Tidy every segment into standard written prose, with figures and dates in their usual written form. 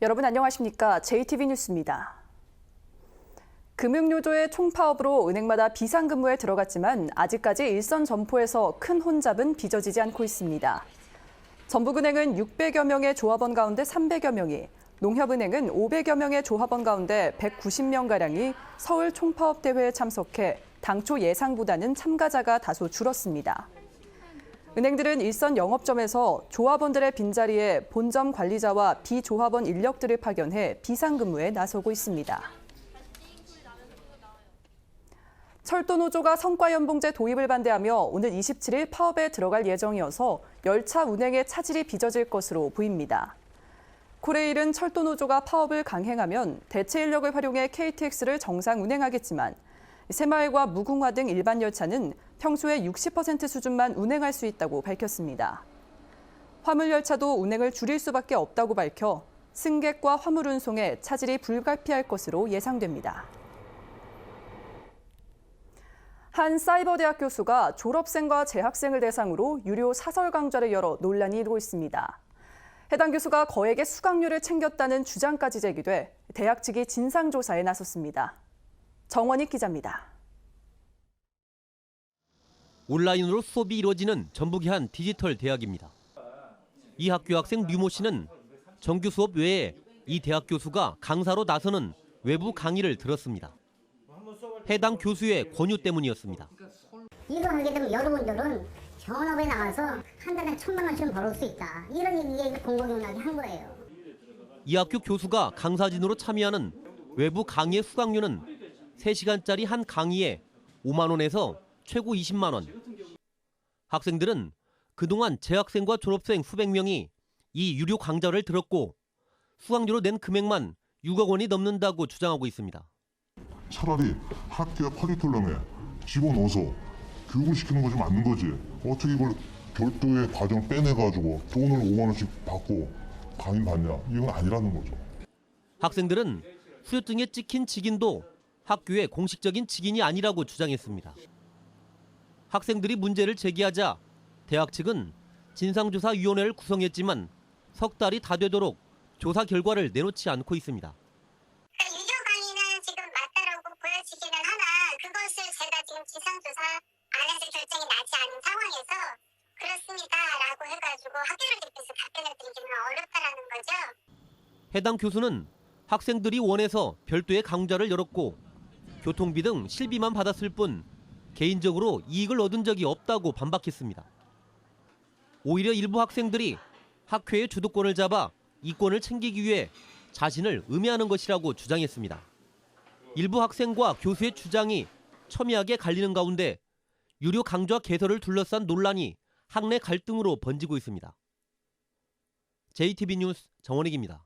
여러분 안녕하십니까? JTB 뉴스입니다. 금융노조의 총파업으로 은행마다 비상근무에 들어갔지만 아직까지 일선 점포에서 큰 혼잡은 빚어지지 않고 있습니다. 전북은행은 600여 명의 조합원 가운데 300여 명이, 농협은행은 500여 명의 조합원 가운데 190명가량이 서울 총파업 대회에 참석해 당초 예상보다는 참가자가 다소 줄었습니다. 은행들은 일선 영업점에서 조합원들의 빈자리에 본점 관리자와 비조합원 인력들을 파견해 비상근무에 나서고 있습니다. 철도노조가 성과연봉제 도입을 반대하며 오늘 27일 파업에 들어갈 예정이어서 열차 운행에 차질이 빚어질 것으로 보입니다. 코레일은 철도노조가 파업을 강행하면 대체 인력을 활용해 KTX를 정상 운행하겠지만 새마을과 무궁화 등 일반 열차는 평소의 60% 수준만 운행할 수 있다고 밝혔습니다. 화물열차도 운행을 줄일 수밖에 없다고 밝혀 승객과 화물 운송에 차질이 불가피할 것으로 예상됩니다. 한 사이버대학 교수가 졸업생과 재학생을 대상으로 유료 사설 강좌를 열어 논란이 일고 있습니다. 해당 교수가 거액의 수강료를 챙겼다는 주장까지 제기돼 대학 측이 진상조사에 나섰습니다. 정원익 기자입니다. 온라인으로 수업이 이루어지는 전북의 한 디지털 대학입니다. 이 학교 학생 류모 씨는 정규 수업 외에 이 대학 교수가 강사로 나서는 외부 강의를 들었습니다. 해당 교수의 권유 때문이었습니다. 이거 하게 되면 여러분들은 전업에 나가서 한 달에 1,000만 원씩 벌을 수 있다. 이런 얘기에 공공연하게 한 거예요. 이 학교 교수가 강사진으로 참여하는 외부 강의의 수강료는 3시간짜리 한 강의에 5만 원에서 최고 20만 원. 학생들은 그동안 재학생과 졸업생 수백 명이 이 유료 강좌를 들었고 수강료로 낸 금액만 6억 원이 넘는다고 주장하고 있습니다. 차라리 학교 커리큘럼에 집어넣어서 교육을 시키는 것이 맞는 거지. 어떻게 이걸 별도의 과정을 빼내가지고 돈을 5만 원씩 받고 강의 받냐. 이건 아니라는 거죠. 학생들은 수료증에 찍힌 직인도 학교의 공식적인 직인이 아니라고 주장했습니다. 학생들이 문제를 제기하자 대학 측은 진상조사위원회를 구성했지만 석 달이 다 되도록 조사 결과를 내놓지 않고 있습니다. 유료 강의는 지금 맞다라고 보여지기는 하나 그것을 제가 지금 진상조사 안에서 결정이 나지 않은 상황에서 그렇습니다라고 해가지고 학교를 대표해서 답변을 드리기는 어렵다라는 거죠. 해당 교수는 학생들이 원해서 별도의 강좌를 열었고 교통비 등 실비만 받았을 뿐 개인적으로 이익을 얻은 적이 없다고 반박했습니다. 오히려 일부 학생들이 학회의 주도권을 잡아 이권을 챙기기 위해 자신을 음해하는 것이라고 주장했습니다. 일부 학생과 교수의 주장이 첨예하게 갈리는 가운데 유료 강좌 개설을 둘러싼 논란이 학내 갈등으로 번지고 있습니다. JTB 뉴스 정원익입니다.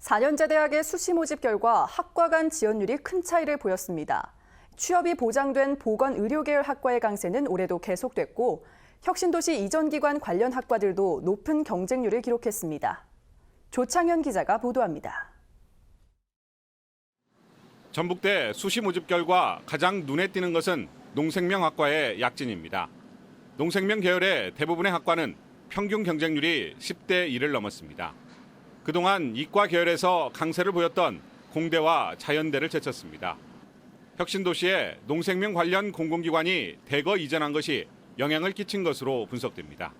4년제 대학의 수시 모집 결과 학과 간 지원율이 큰 차이를 보였습니다. 취업이 보장된 보건의료계열 학과의 강세는 올해도 계속됐고 혁신도시 이전 기관 관련 학과들도 높은 경쟁률을 기록했습니다. 조창현 기자가 보도합니다. 전북대 수시 모집 결과 가장 눈에 띄는 것은 농생명학과의 약진입니다. 농생명 계열의 대부분의 학과는 평균 경쟁률이 10대 1을 넘었습니다. 그동안 이과 계열에서 강세를 보였던 공대와 자연대를 제쳤습니다. 혁신도시에 농생명 관련 공공기관이 대거 이전한 것이 영향을 끼친 것으로 분석됩니다.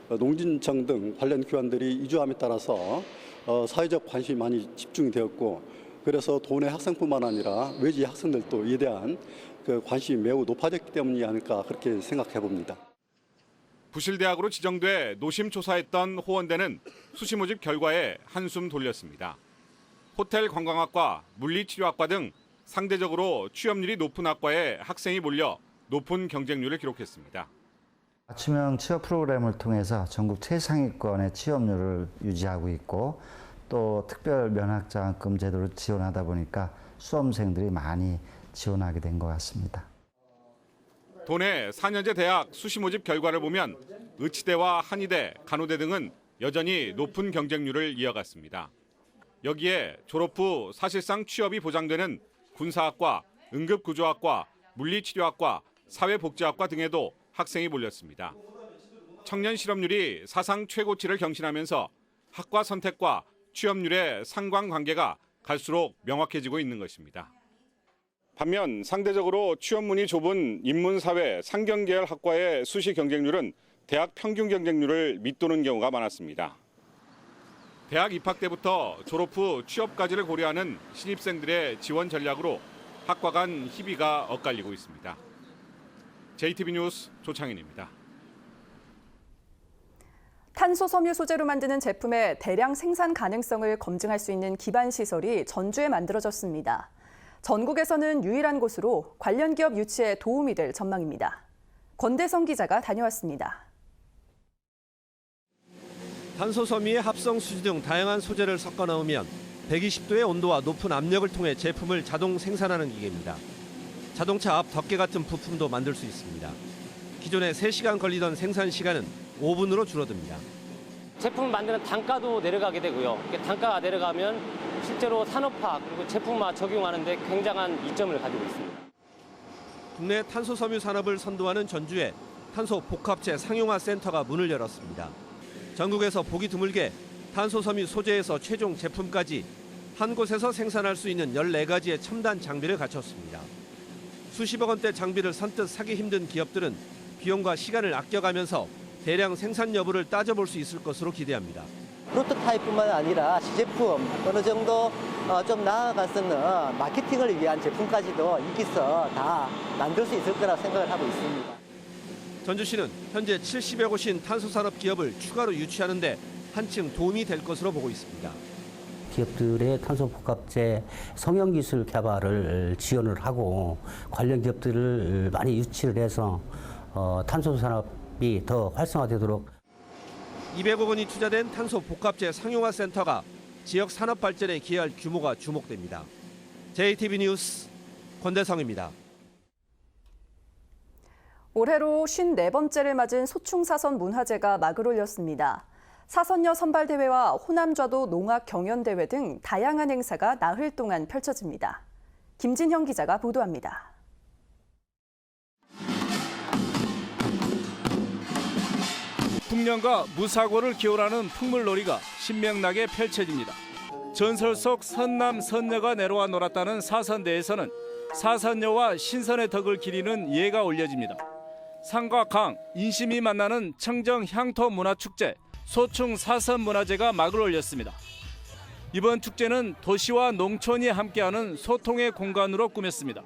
농진청 등 관련 기관들이 이주함에 따라서 사회적 관심이 많이 집중이 되었고 그래서 도내 학생뿐만 아니라 외지 학생들도 이에 대한 관심이 매우 높아졌기 때문이 아닐까 그렇게 생각해 봅니다. 부실대학으로 지정돼 노심초사했던 호원대는 수시 모집 결과에 한숨 돌렸습니다. 호텔 관광학과, 물리치료학과 등 상대적으로 취업률이 높은 학과에 학생이 몰려 높은 경쟁률을 기록했습니다. 맞춤형 취업 프로그램을 통해서 전국 최상위권의 취업률을 유지하고 있고 또 특별 면학장학금 제도를 지원하다 보니까 수험생들이 많이 지원하게 된 것 같습니다. 도내 4년제 대학 수시 모집 결과를 보면 의치대와 한의대, 간호대 등은 여전히 높은 경쟁률을 이어갔습니다. 여기에 졸업 후 사실상 취업이 보장되는 군사학과, 응급구조학과, 물리치료학과, 사회복지학과 등에도 학생이 몰렸습니다. 청년 실업률이 사상 최고치를 경신하면서 학과 선택과 취업률의 상관관계가 갈수록 명확해지고 있는 것입니다. 반면 상대적으로 취업문이 좁은 인문사회 상경계열 학과의 수시 경쟁률은 대학 평균 경쟁률을 밑도는 경우가 많았습니다. 대학 입학 때부터 졸업 후 취업까지를 고려하는 신입생들의 지원 전략으로 학과 간 희비가 엇갈리고 있습니다. JTB 뉴스 조창현입니다. 탄소 섬유 소재로 만드는 제품의 대량 생산 가능성을 검증할 수 있는 기반 시설이 전주에 만들어졌습니다. 전국에서는 유일한 곳으로 관련 기업 유치에 도움이 될 전망입니다. 권대성 기자가 다녀왔습니다. 탄소 섬유의 합성 수지 등 다양한 소재를 섞어 넣으면 120도의 온도와 높은 압력을 통해 제품을 자동 생산하는 기계입니다. 자동차 앞 덮개 같은 부품도 만들 수 있습니다. 기존에 3시간 걸리던 생산 시간은 5분으로 줄어듭니다. 제품을 만드는 단가도 내려가게 되고요. 단가가 내려가면 실제로 산업화 그리고 제품화 적용하는 데 굉장한 이점을 가지고 있습니다. 국내 탄소 섬유 산업을 선도하는 전주에 탄소 복합재 상용화 센터가 문을 열었습니다. 전국에서 보기 드물게 탄소 섬유 소재에서 최종 제품까지 한 곳에서 생산할 수 있는 14가지의 첨단 장비를 갖췄습니다. 수십억 원대 장비를 선뜻 사기 힘든 기업들은 비용과 시간을 아껴가면서 대량 생산 여부를 따져볼 수 있을 것으로 기대합니다. 프로토타입뿐만 아니라 시제품 어느 정도 좀 나아가서는 마케팅을 위한 제품까지도 이기서 다 만들 수 있을 거라 생각을 하고 있습니다. 전주시는 현재 70여 곳인 탄소산업 기업을 추가로 유치하는 데 한층 도움이 될 것으로 보고 있습니다. 기업들의 탄소 복합재 성형 기술 개발을 지원을 하고 관련 기업들을 많이 유치를 해서 탄소 산업이 더 활성화되도록 200억 원이 투자된 탄소 복합재 상용화 센터가 지역 산업 발전에 기여할 규모가 주목됩니다. JTB 뉴스 권대성입니다. 올해로 54번째를 맞은 소충사선 문화제가 막을 올렸습니다. 사선녀 선발대회와 호남좌도 농악 경연대회 등 다양한 행사가 나흘 동안 펼쳐집니다. 김진형 기자가 보도합니다. 풍년과 무사고를 기원하는 풍물놀이가 신명나게 펼쳐집니다. 전설 속 선남 선녀가 내려와 놀았다는 사선대에서는 사선녀와 신선의 덕을 기리는 예가 올려집니다. 산과 강, 인심이 만나는 청정 향토 문화축제 소충 사선 문화제가 막을 올렸습니다. 이번 축제는 도시와 농촌이 함께하는 소통의 공간으로 꾸몄습니다.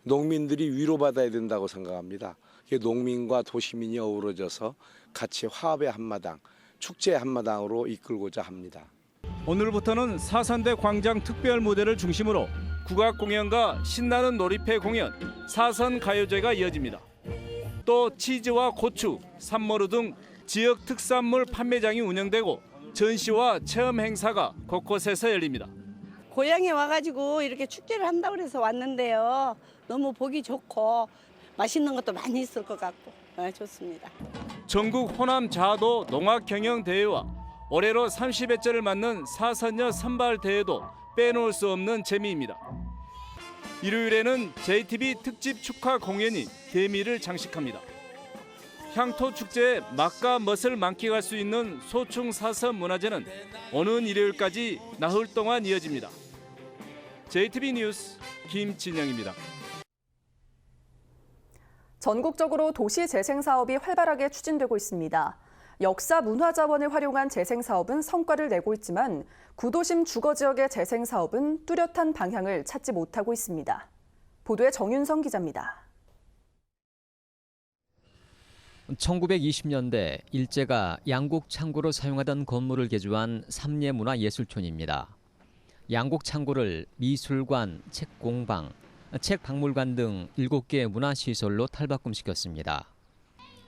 농민들이 위로받아야 된다고 생각합니다. 농민과 도시민이 어우러져서 같이 화합의 한마당, 축제의 한마당으로 이끌고자 합니다. 오늘부터는 사선대 광장 특별 무대를 중심으로 국악 공연과 신나는 놀이패 공연, 사선 가요제가 이어집니다. 또 치즈와 고추, 산머루 등 지역 특산물 판매장이 운영되고 전시와 체험 행사가 곳곳에서 열립니다. 고향에 와가지고 이렇게 축제를 한다고 해서 왔는데요. 너무 보기 좋고 맛있는 것도 많이 있을 것 같고 좋습니다. 전국 호남 좌도 농악 경영 대회와 올해로 30회째를 맞는 사선녀 선발 대회도 빼놓을 수 없는 재미입니다. 일요일에는 JTB 특집 축하 공연이 대미를 장식합니다. 향토 축제의 맛과 멋을 만끽할 수 있는 소충 사선 문화제는 오는 일요일까지 나흘 동안 이어집니다. JTB 뉴스 김진영입니다. 전국적으로 도시 재생 사업이 활발하게 추진되고 있습니다. 역사 문화 자원을 활용한 재생 사업은 성과를 내고 있지만 구도심 주거 지역의 재생 사업은 뚜렷한 방향을 찾지 못하고 있습니다. 보도에 정윤성 기자입니다. 1920년대 일제가 양곡 창고로 사용하던 건물을 개조한 삼례문화예술촌입니다. 양곡 창고를 미술관, 책공방, 책박물관 등 7개의 문화시설로 탈바꿈시켰습니다.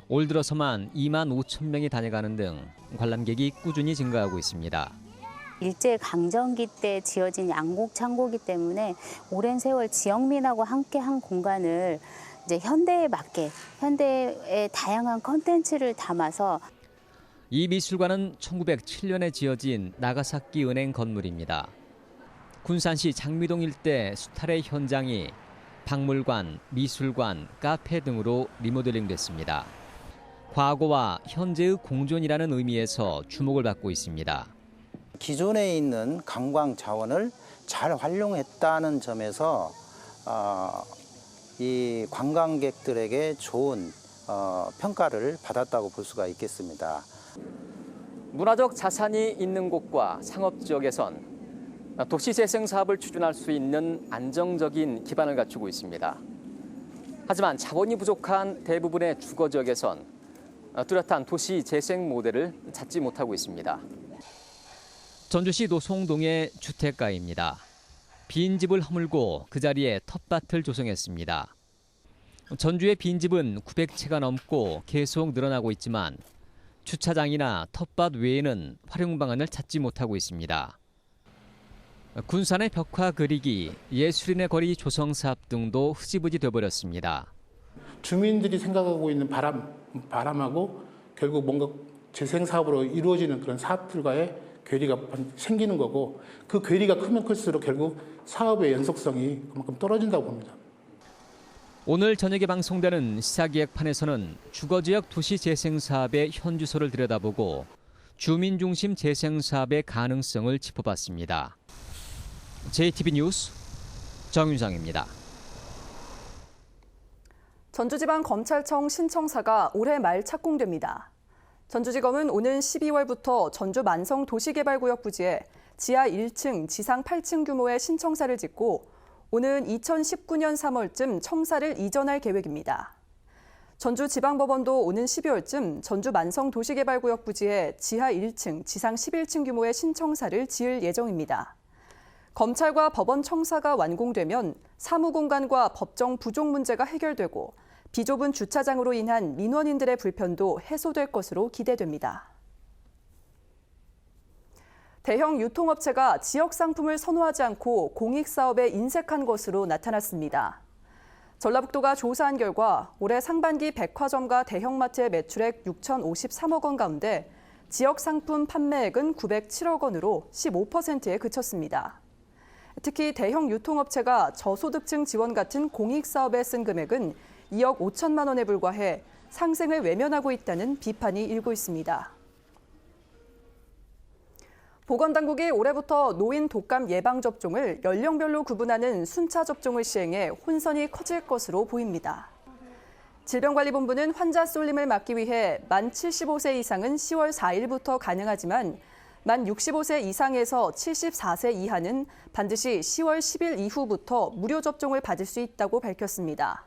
올 들어서만 2만 5천 명이 다녀가는 등 관람객이 꾸준히 증가하고 있습니다. 일제 강점기 때 지어진 양곡 창고이기 때문에 오랜 세월 지역민하고 함께한 공간을 이제 현대에 맞게 현대의 다양한 컨텐츠를 담아서 이 미술관은 1907년에 지어진 나가사키 은행 건물입니다. 군산시 장미동 일대 수탈의 현장이 박물관, 미술관, 카페 등으로 리모델링됐습니다. 과거와 현재의 공존이라는 의미에서 주목을 받고 있습니다. 기존에 있는 관광 자원을 잘 활용했다는 점에서 이 관광객들에게 좋은 평가를 받았다고 볼 수가 있겠습니다. 문화적 자산이 있는 곳과 상업지역에선 도시재생 사업을 추진할 수 있는 안정적인 기반을 갖추고 있습니다. 하지만 자본이 부족한 대부분의 주거지역에선 뚜렷한 도시재생 모델을 찾지 못하고 있습니다. 전주시 노송동의 주택가입니다. 빈집을 허물고 그 자리에 텃밭을 조성했습니다. 전주의 빈집은 900채가 넘고 계속 늘어나고 있지만 주차장이나 텃밭 외에는 활용 방안을 찾지 못하고 있습니다. 군산의 벽화 그리기, 예술인의 거리 조성 사업 등도 흐지부지 돼버렸습니다. 주민들이 생각하고 있는 바람하고 결국 뭔가 재생 사업으로 이루어지는 그런 사업들과의 괴리가 생기는 거고, 그 괴리가 크면 클수록 결국 사업의 연속성이 그만큼 떨어진다고 봅니다. 오늘 저녁에 방송되는 시사기획판에서는 주거지역 도시재생사업의 현주소를 들여다보고 주민중심 재생사업의 가능성을 짚어봤습니다. JTB 뉴스 정윤상입니다. 전주지방검찰청 신청사가 올해 말 착공됩니다. 전주지검은 오는 12월부터 전주 만성도시개발구역 부지에 지하 1층, 지상 8층 규모의 신청사를 짓고 오는 2019년 3월쯤 청사를 이전할 계획입니다. 전주지방법원도 오는 12월쯤 전주 만성도시개발구역 부지에 지하 1층, 지상 11층 규모의 신청사를 지을 예정입니다. 검찰과 법원 청사가 완공되면 사무공간과 법정 부족 문제가 해결되고 비좁은 주차장으로 인한 민원인들의 불편도 해소될 것으로 기대됩니다. 대형 유통업체가 지역 상품을 선호하지 않고 공익사업에 인색한 것으로 나타났습니다. 전라북도가 조사한 결과 올해 상반기 백화점과 대형마트의 매출액 6,053억 원 가운데 지역 상품 판매액은 907억 원으로 15%에 그쳤습니다. 특히 대형 유통업체가 저소득층 지원 같은 공익사업에 쓴 금액은 2억 5천만 원에 불과해 상승을 외면하고 있다는 비판이 일고 있습니다. 보건당국이 올해부터 노인 독감 예방접종을 연령별로 구분하는 순차 접종을 시행해 혼선이 커질 것으로 보입니다. 질병관리본부는 환자 쏠림을 막기 위해 만 75세 이상은 10월 4일부터 가능하지만 만 65세 이상에서 74세 이하는 반드시 10월 10일 이후부터 무료 접종을 받을 수 있다고 밝혔습니다.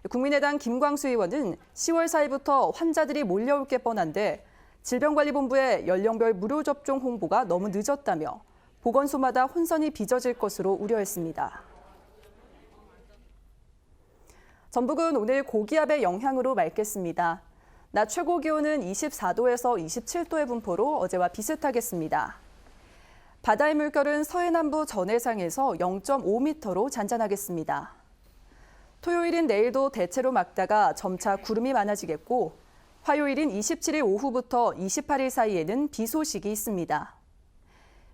국민의당 김광수 의원은 10월 4일부터 환자들이 몰려올 게 뻔한데 질병관리본부의 연령별 무료 접종 홍보가 너무 늦었다며 보건소마다 혼선이 빚어질 것으로 우려했습니다. 전북은 오늘 고기압의 영향으로 맑겠습니다. 낮 최고 기온은 24도에서 27도의 분포로 어제와 비슷하겠습니다. 바다의 물결은 서해남부 전해상에서 0.5m로 잔잔하겠습니다. 토요일인 내일도 대체로 맑다가 점차 구름이 많아지겠고 화요일인 27일 오후부터 28일 사이에는 비 소식이 있습니다.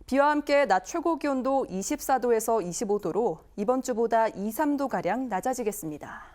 비와 함께 낮 최고 기온도 24도에서 25도로 이번 주보다 2, 3도가량 낮아지겠습니다.